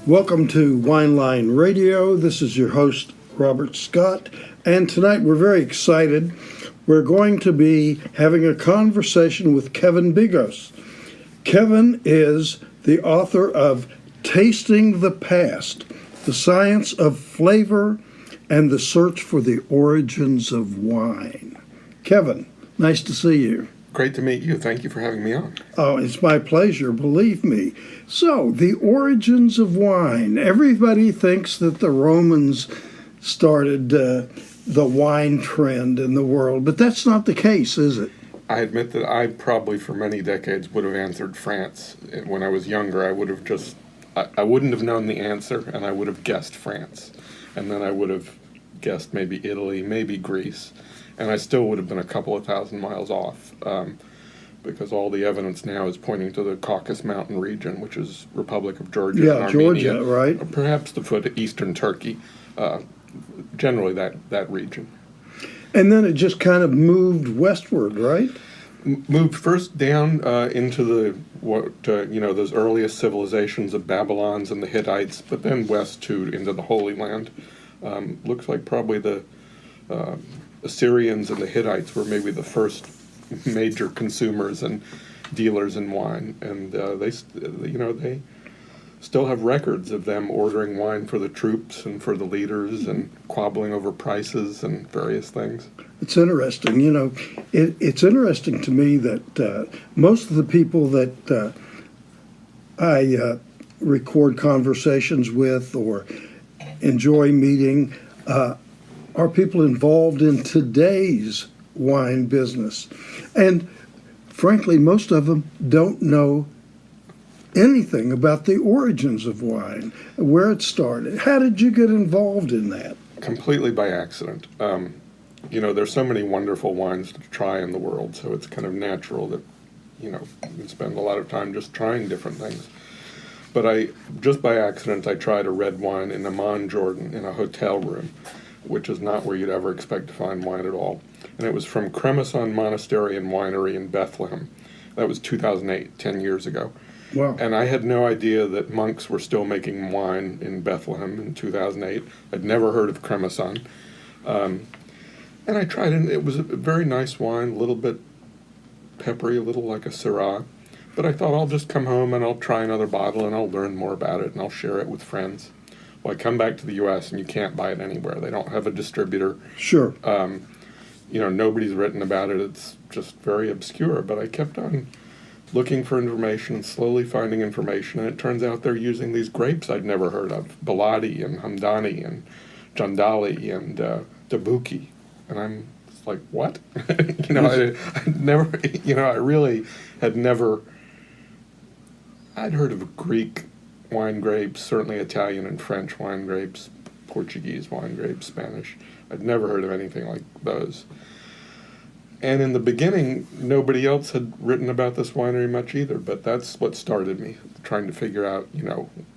Welcome to WineLineRadio. This is your host, Robert Scott, and tonight we're very excited. We're going to be having a conversation with Kevin Begos. Kevin is the author of Tasting the Past, The Science of Flavor and the Search for the Origins of Wine. Kevin, nice to see you. Great to meet you. Thank you for having me on. Oh, it's my pleasure, believe me. So, the origins of wine. Everybody thinks that the Romans started the wine trend in the world, but that's not the case, is it? I admit that I probably for many decades would have answered France. When I was younger, I wouldn't have known the answer, and I would have guessed France. And then I would have guessed maybe Italy, maybe Greece. And I still would have been a couple of thousand miles off, because all the evidence now is pointing to the Caucasus Mountain region, which is Republic of Georgia and Armenia. Georgia, right? Or perhaps the foot of eastern Turkey, generally that region. And then it just kind of moved westward, right? Moved first down into those earliest civilizations of Babylons and the Hittites, but then west into the Holy Land. Looks like probably the Assyrians and the Hittites were maybe the first major consumers and dealers in wine, and they still have records of them ordering wine for the troops and for the leaders and squabbling over prices and various things. It's interesting. It's interesting to me that most of the people that I record conversations with or enjoy meeting are people involved in today's wine business. And frankly, most of them don't know anything about the origins of wine, where it started. How did you get involved in that? Completely by accident. There's so many wonderful wines to try in the world, so it's kind of natural that, you spend a lot of time just trying different things. But just by accident, I tried a red wine in Amman, Jordan, in a hotel room, which is not where you'd ever expect to find wine at all. And it was from Cremison Monastery and Winery in Bethlehem. That was 2008, 10 years ago. Wow. And I had no idea that monks were still making wine in Bethlehem in 2008. I'd never heard of Cremison. And I tried it, and it was a very nice wine, a little bit peppery, a little like a Syrah. But I thought I'll just come home and I'll try another bottle and I'll learn more about it and I'll share it with friends. Well, I come back to the U.S. and you can't buy it anywhere. They don't have a distributor. Sure. Nobody's written about it. It's just very obscure. But I kept on looking for information and slowly finding information. And it turns out they're using these grapes I'd never heard of, Baladi and Hamdani and Jandali and Dabuki. And I'm just like, what? I'd heard of Greek wine grapes, certainly Italian and French wine grapes, Portuguese wine grapes, Spanish. I'd never heard of anything like those. And in the beginning, nobody else had written about this winery much either, but that's what started me, trying to figure out,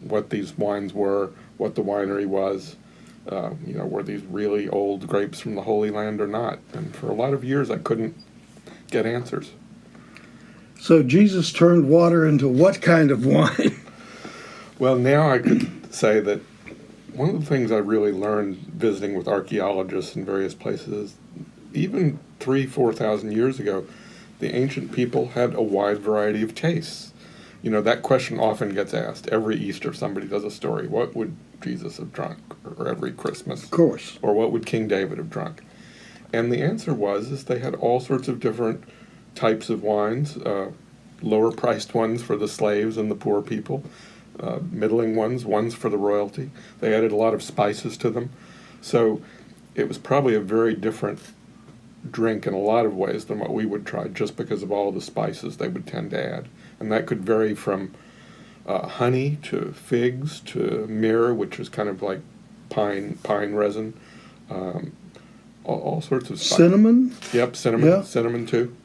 what these wines were, what the winery was, were these really old grapes from the Holy Land or not? And for a lot of years, I couldn't get answers. So Jesus turned water into what kind of wine? Well, now I could say that one of the things I really learned visiting with archaeologists in various places is even 3,000-4,000 years ago, the ancient people had a wide variety of tastes. That question often gets asked. Every Easter, somebody does a story. What would Jesus have drunk? Or every Christmas. Of course. Or what would King David have drunk? And the answer is they had all sorts of different types of wines, lower-priced ones for the slaves and the poor people, middling ones for the royalty. They added a lot of spices to them. So it was probably a very different drink in a lot of ways than what we would try, just because of all the spices they would tend to add. And that could vary from honey to figs to myrrh, which is kind of like pine resin, all sorts of spices. Cinnamon? Yep, cinnamon. Yeah. Cinnamon too.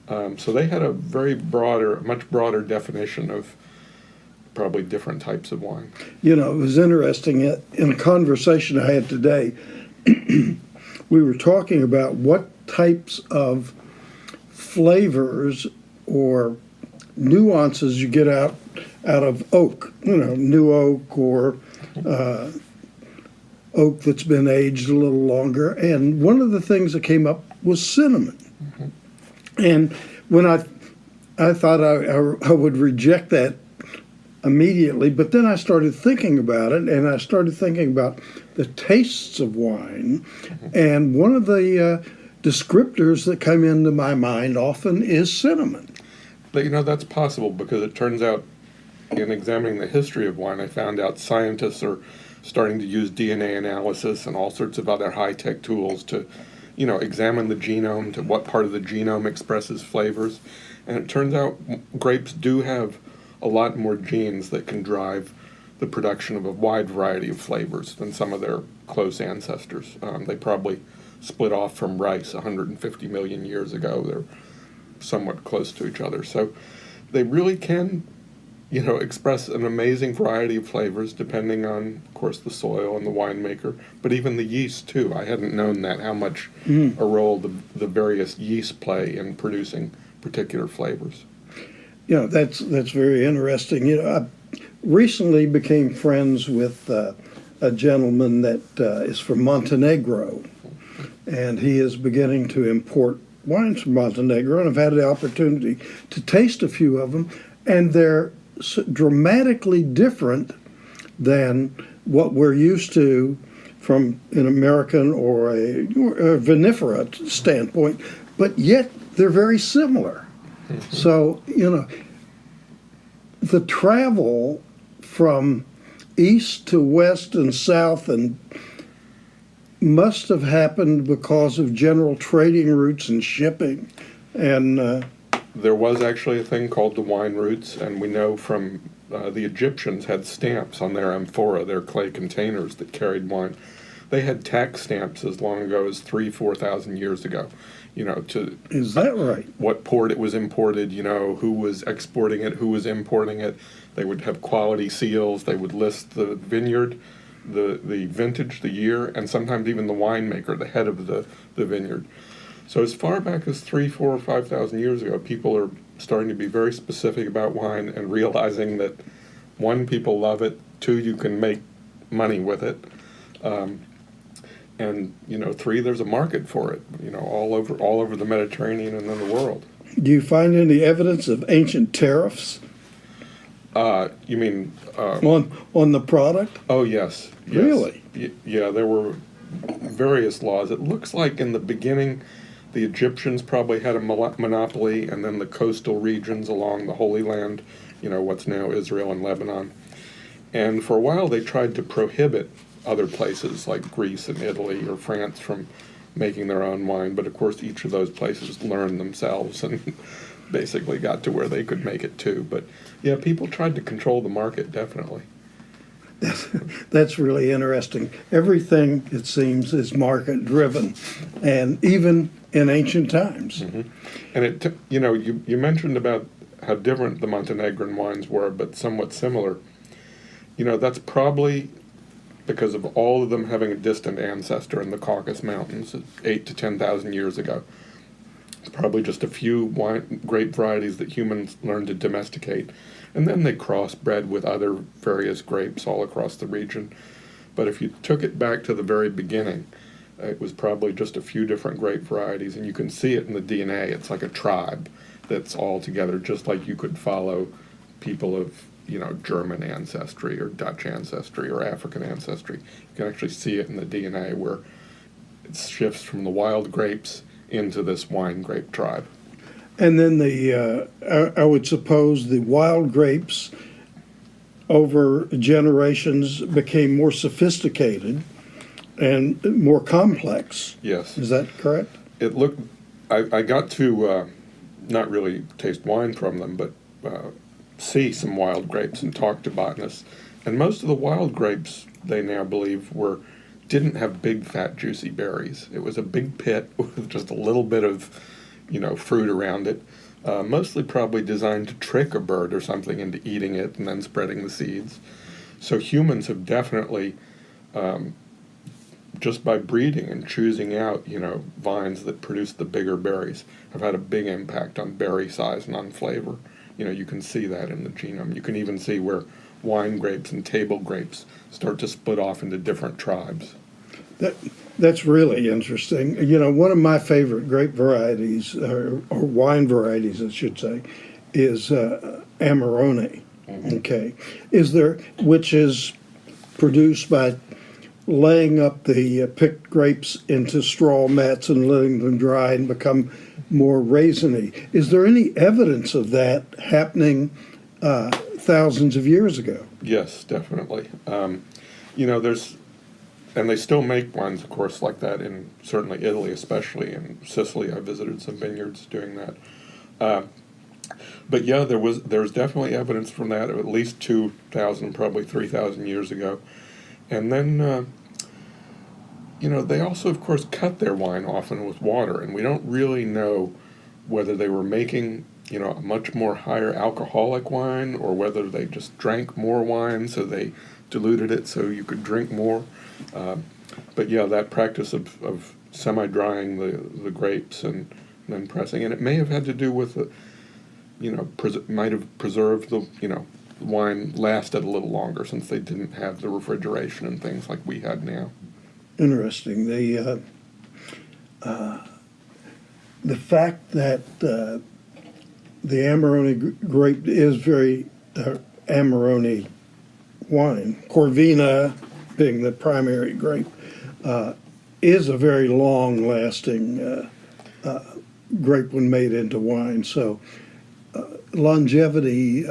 So they had a much broader definition of probably different types of wine. It was interesting. In a conversation I had today, we were talking about what types of flavors or nuances you get out of oak, new oak or oak that's been aged a little longer. And one of the things that came up was cinnamon. And when I thought I would reject that immediately, but then I started thinking about it, and I started thinking about the tastes of wine. And one of the descriptors that come into my mind often is cinnamon. But that's possible, because it turns out in examining the history of wine, I found out scientists are starting to use DNA analysis and all sorts of other high-tech tools to, examine the genome, to what part of the genome expresses flavors. And it turns out grapes do have a lot more genes that can drive the production of a wide variety of flavors than some of their close ancestors. They probably split off from rice 150 million years ago. They're somewhat close to each other. So they really can, express an amazing variety of flavors depending on, of course, the soil and the winemaker, but even the yeast too. I hadn't known that, how much a role the various yeasts play in producing particular flavors. That's very interesting. I recently became friends with a gentleman that is from Montenegro, and he is beginning to import wines from Montenegro, and I've had the opportunity to taste a few of them, and they're dramatically different than what we're used to from an American or a vinifera standpoint, but yet they're very similar. So, the travel from east to west and south and must have happened because of general trading routes and shipping. And there was actually a thing called the wine routes, and we know from the Egyptians had stamps on their amphora, their clay containers that carried wine. They had tax stamps as long ago as 3,000-4,000 years ago. Is that right? What port it was imported, who was exporting it, who was importing it. They would have quality seals. They would list the vineyard, the vintage, the year, and sometimes even the winemaker, the head of the vineyard. So as far back as 3,000, 4,000, or 5,000 years ago, people are starting to be very specific about wine and realizing that, one, people love it, two, you can make money with it, and three, there's a market for it, all over the Mediterranean and in the world. Do you find any evidence of ancient tariffs? You mean on the product? Oh, yes. Really? Yeah, there were various laws. It looks like in the beginning, the Egyptians probably had a monopoly, and then the coastal regions along the Holy Land, what's now Israel and Lebanon. And for a while, they tried to prohibit other places like Greece and Italy or France from making their own wine. But of course, each of those places learned themselves and basically got to where they could make it too. But yeah, people tried to control the market, definitely. That's really interesting. Everything, it seems, is market driven, and even in ancient times. Mm-hmm. And you mentioned about how different the Montenegrin wines were, but somewhat similar. That's probably because of all of them having a distant ancestor in the Caucasus Mountains 8,000 to 10,000 years ago. It's probably just a few grape varieties that humans learned to domesticate, and then they crossbred with other various grapes all across the region. But if you took it back to the very beginning, it was probably just a few different grape varieties, and you can see it in the DNA. It's like a tribe that's all together, just like you could follow people of German ancestry or Dutch ancestry or African ancestry. You can actually see it in the DNA where it shifts from the wild grapes into this wine grape tribe. And then I would suppose the wild grapes over generations became more sophisticated and more complex. Yes. Is that correct? It looked, I got to not really taste wine from them, but see some wild grapes and talk to botanists. And most of the wild grapes, they now believe, didn't have big, fat, juicy berries. It was a big pit with just a little bit of, fruit around it, mostly probably designed to trick a bird or something into eating it and then spreading the seeds. So humans have definitely just by breeding and choosing out, vines that produce the bigger berries have had a big impact on berry size and on flavor. You can see that in the genome. You can even see where wine grapes and table grapes start to split off into different tribes. That's really interesting. One of my favorite grape varieties, or wine varieties, I should say, is Amarone. Mm-hmm. Okay, which is produced by laying up the picked grapes into straw mats and letting them dry and become more raisiny. Is there any evidence of that happening thousands of years ago? Yes, definitely. There's, and they still make wines, of course, like that in certainly Italy, especially in Sicily. I visited some vineyards doing that. But yeah, there's definitely evidence from that of at least 2,000, probably 3,000 years ago. And then, they also, of course, cut their wine often with water, and we don't really know whether they were making, a much more higher alcoholic wine, or whether they just drank more wine, so they diluted it so you could drink more. But yeah, that practice of semi-drying the grapes and then pressing, and it may have had to do with might have preserved the, wine lasted a little longer since they didn't have the refrigeration and things like we had now. Interesting. The fact that the Amarone grape is very Amarone wine, Corvina being the primary grape, is a very long-lasting grape when made into wine. So longevity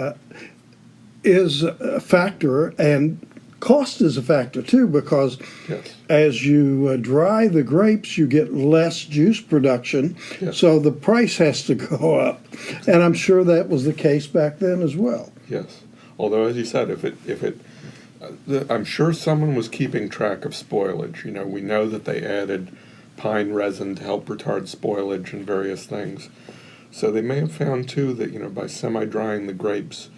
is a factor, and cost is a factor too, because Yes. as you dry the grapes, you get less juice production, Yes. so the price has to go up. And I'm sure that was the case back then as well. Yes. Although, as you said, I'm sure someone was keeping track of spoilage. We know that they added pine resin to help retard spoilage and various things. So they may have found, too, that, by semi-drying the grapes,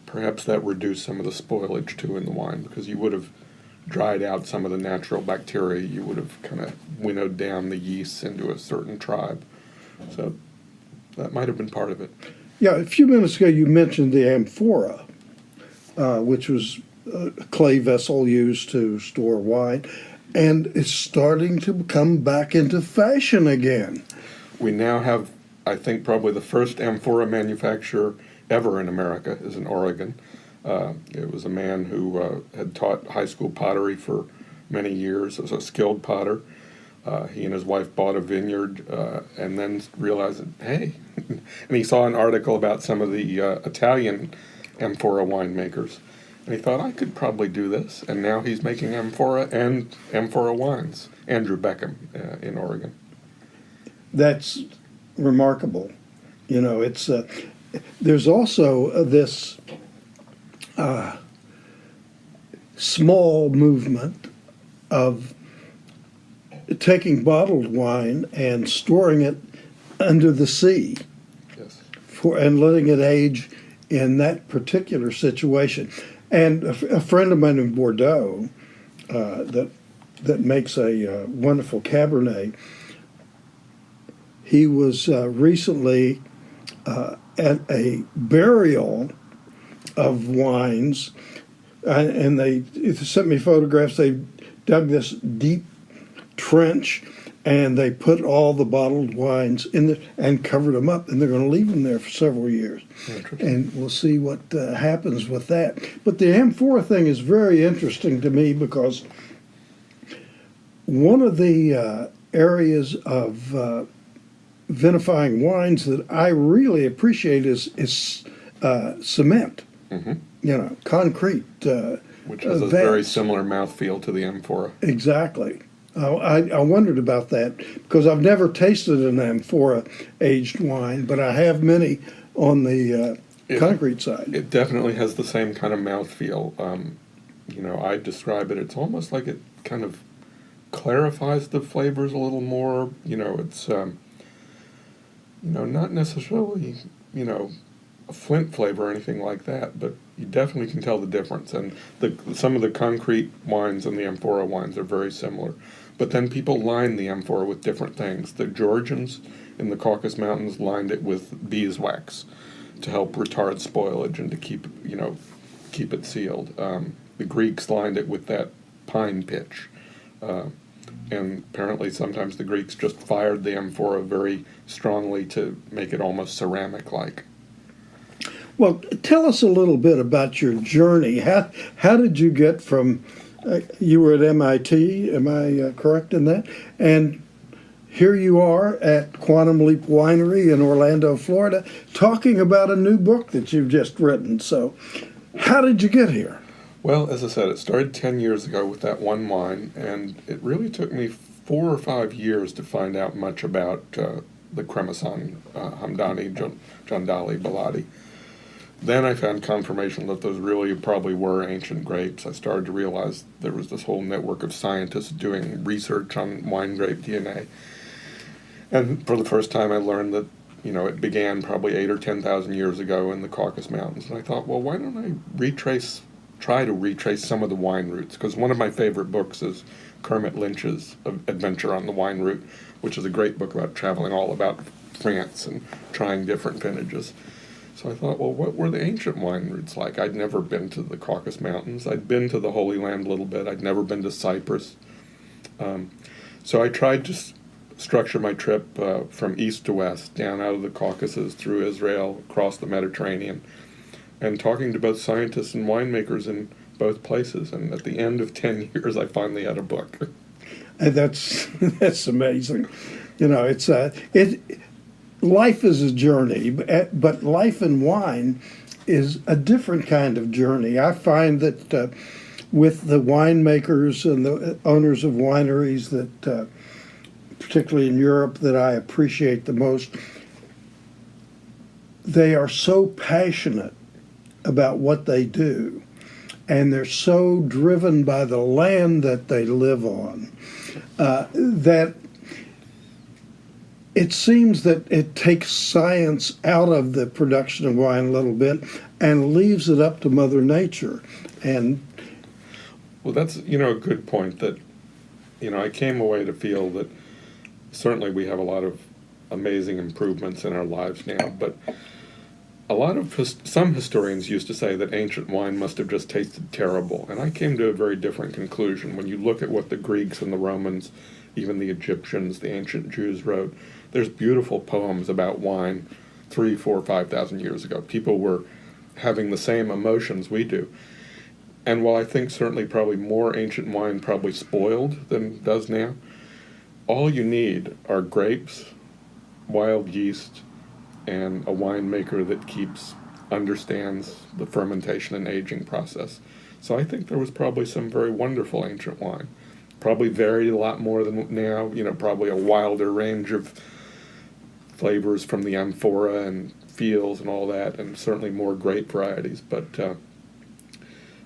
perhaps that reduced some of the spoilage, too, in the wine, because you would have dried out some of the natural bacteria. You would have kind of winnowed down the yeasts into a certain tribe. So that might have been part of it. Yeah, a few minutes ago you mentioned the amphora, which was a clay vessel used to store wine, and it's starting to come back into fashion again. We now have, I think, probably the first amphora manufacturer ever in America is in Oregon. It was a man who had taught high school pottery for many years as a skilled potter. He and his wife bought a vineyard and then realized that, hey, and he saw an article about some of the Italian amphora winemakers. And he thought, I could probably do this. And now he's making amphora and amphora wines. Andrew Beckham in Oregon. That's remarkable. It's there's also this small movement of taking bottled wine and storing it under the sea, Yes. and letting it age in that particular situation. And a friend of mine in Bordeaux that makes a wonderful Cabernet, he was recently at a burial of wines, and they sent me photographs. They dug this deep trench, and they put all the bottled wines in there and covered them up, and they're going to leave them there for several years. And we'll see what happens with that. But the amphora thing is very interesting to me, because one of the areas of vinifying wines that I really appreciate is cement. Mm-hmm. Concrete. Which has a vats. very similar mouthfeel to the amphora. Exactly. I wondered about that, because I've never tasted an amphora aged wine, but I have many on the concrete side. It definitely has the same kind of mouthfeel. I describe it, it's almost like it kind of clarifies the flavors a little more. It's, not necessarily, a Flint flavor or anything like that, but you definitely can tell the difference. And some of the concrete wines and the amphora wines are very similar. But then people line the amphora with different things. The Georgians in the Caucasus Mountains lined it with beeswax to help retard spoilage and to keep it sealed. The Greeks lined it with that pine pitch. And apparently sometimes the Greeks just fired the amphora very strongly to make it almost ceramic-like. Well, tell us a little bit about your journey. How did you get from, you were at MIT, am I correct in that? And here you are at Quantum Leap Winery in Orlando, Florida, talking about a new book that you've just written. So how did you get here? Well, as I said, it started 10 years ago with that one wine, and it really took me 4 or 5 years to find out much about the Cremasan Hamdani Jandali Baladi. Then I found confirmation that those really probably were ancient grapes. I started to realize there was this whole network of scientists doing research on wine grape DNA. And for the first time I learned that, it began probably 8 or 10,000 years ago in the Caucasus Mountains. And I thought, well, why don't I try to retrace some of the wine routes? Because one of my favorite books is Kermit Lynch's Adventure on the Wine Route, which is a great book about traveling all about France and trying different vintages. So I thought, well, what were the ancient wine routes like? I'd never been to the Caucasus Mountains. I'd been to the Holy Land a little bit. I'd never been to Cyprus. So I tried to structure my trip from east to west, down out of the Caucasus, through Israel, across the Mediterranean, and talking to both scientists and winemakers in both places. And at the end of 10 years, I finally had a book. And that's amazing. Life is a journey, but life in wine is a different kind of journey. I find that with the winemakers and the owners of wineries that, particularly in Europe, that I appreciate the most, they are so passionate about what they do, and they're so driven by the land that they live on, that it seems that it takes science out of the production of wine a little bit and leaves it up to Mother Nature. And well, that's, a good point that, I came away to feel that certainly we have a lot of amazing improvements in our lives now, but some historians used to say that ancient wine must have just tasted terrible, and I came to a very different conclusion. When you look at what the Greeks and the Romans, even the Egyptians, the ancient Jews wrote, there's beautiful poems about wine 3, 4, 5,000 years ago. People were having the same emotions we do. And while I think certainly probably more ancient wine probably spoiled than does now, all you need are grapes, wild yeast, and a winemaker that understands the fermentation and aging process. So I think there was probably some very wonderful ancient wine. Probably varied a lot more than now, probably a wilder range of flavors from the amphora and fields and all that, and certainly more grape varieties. But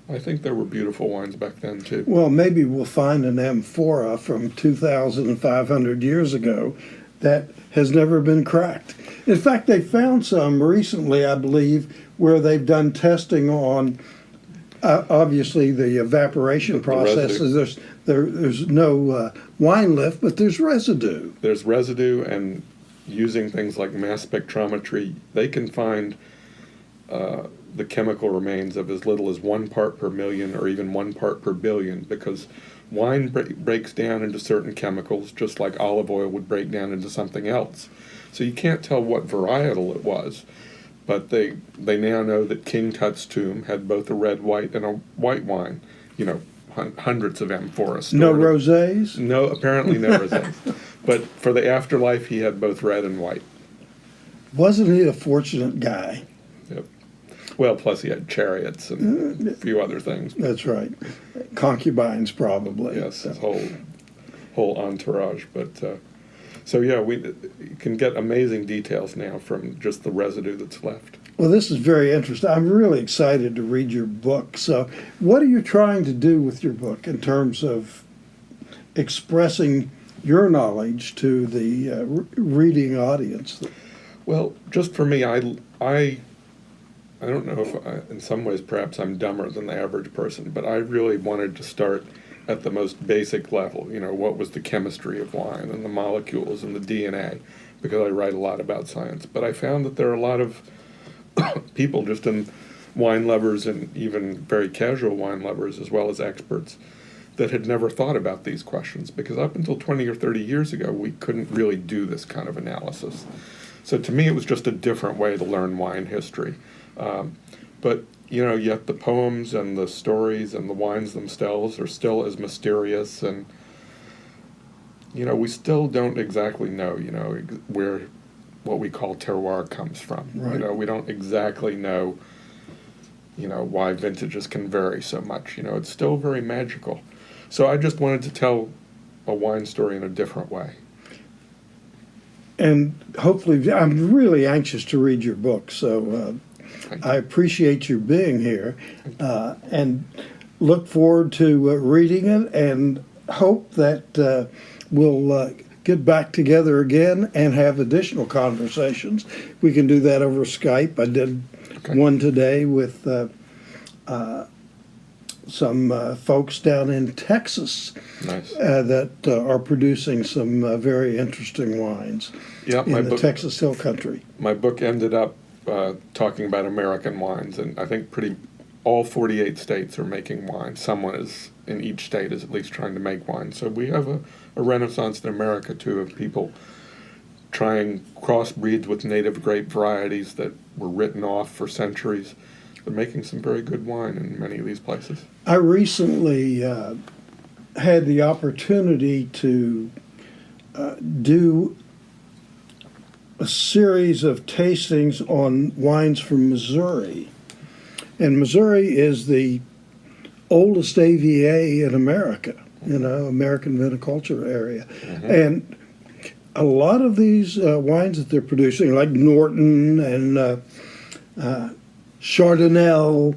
I think there were beautiful wines back then, too. well, maybe we'll find an amphora from 2,500 years ago that has never been cracked. In fact, they found some recently, I believe, where they've done testing on, obviously, the evaporation processes. There's no wine lift, but there's residue. There's residue, and using things like mass spectrometry, they can find the chemical remains of as little as 1 part per million or even 1 part per billion, because wine breaks down into certain chemicals just like olive oil would break down into something else. So you can't tell what varietal it was, but they now know that King Tut's tomb had both a red, white, and a white wine, hundreds of amphoras stored. No rosés? No, apparently no rosés. But for the afterlife, he had both red and white. Wasn't he a fortunate guy? Yep. Well, plus he had chariots and a few other things. That's right. Concubines, probably. Yes, his whole entourage. But so yeah, we can get amazing details now from just the residue that's left. Well, this is very interesting. I'm really excited to read your book. So what are you trying to do with your book in terms of expressing your knowledge to the reading audience? Well, just for me, I I don't know if in some ways perhaps I'm dumber than the average person, but I really wanted to start at the most basic level. What was the chemistry of wine and the molecules and the DNA, because I write a lot about science. But I found that there are a lot of people, just in wine lovers and even very casual wine lovers as well as experts, that had never thought about these questions, because up until 20 or 30 years ago we couldn't really do this kind of analysis. So to me it was just a different way to learn wine history. But yet the poems and the stories and the wines themselves are still as mysterious, and we still don't exactly know where what we call terroir comes from. Right. We don't exactly know why vintages can vary so much. It's still very magical. So I just wanted to tell a wine story in a different way. And hopefully, I'm really anxious to read your book, so I appreciate you being here, and look forward to reading it, and hope that we'll get back together again and have additional conversations. We can do that over Skype. I did one today with some folks down in Texas. Nice. That are producing some very interesting wines in the Texas Hill Country. My book ended up talking about American wines, and I think all 48 states are making wine. Someone is in each state is at least trying to make wine. So we have a renaissance in America too, of people trying crossbreeds with native grape varieties that were written off for centuries. They're making some very good wine in many of these places. I recently had the opportunity to do a series of tastings on wines from Missouri. And Missouri is the oldest AVA in America, American viticulture area. Mm-hmm. And a lot of these wines that they're producing, like Norton and Chardonnay,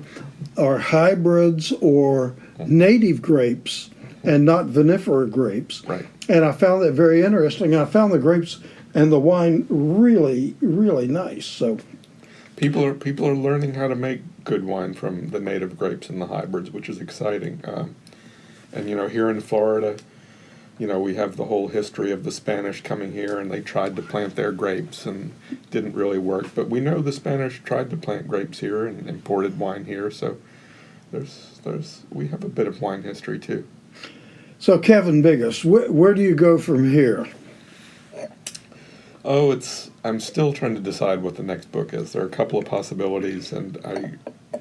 are hybrids or native grapes and not vinifera grapes. Right. And I found that very interesting. I found the grapes and the wine really, really nice. So people are learning how to make good wine from the native grapes and the hybrids, which is exciting. And here in Florida, we have the whole history of the Spanish coming here, and they tried to plant their grapes and didn't really work. But we know the Spanish tried to plant grapes here and imported wine here, so we have a bit of wine history too. So Kevin Begos, where do you go from here? Oh, I'm still trying to decide what the next book is. There are a couple of possibilities, and I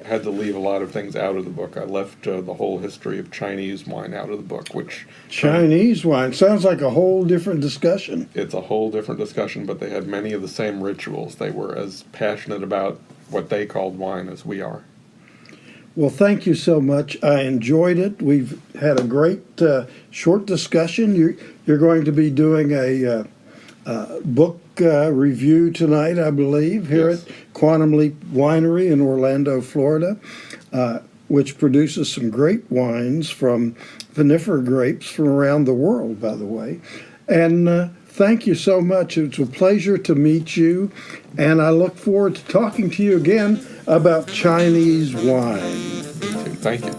had to leave a lot of things out of the book. I left the whole history of Chinese wine out of the book, which... Chinese wine sounds like a whole different discussion. It's a whole different discussion, but they had many of the same rituals. They were as passionate about what they called wine as we are. Well, thank you so much. I enjoyed it. We've had a great short discussion. You're going to be doing a book review tonight, I believe, here at Quantum Leap Winery in Orlando, Florida, which produces some great wines from vinifera grapes from around the world, by the way. And thank you so much. It's a pleasure to meet you, and I look forward to talking to you again about Chinese wine. Thank you.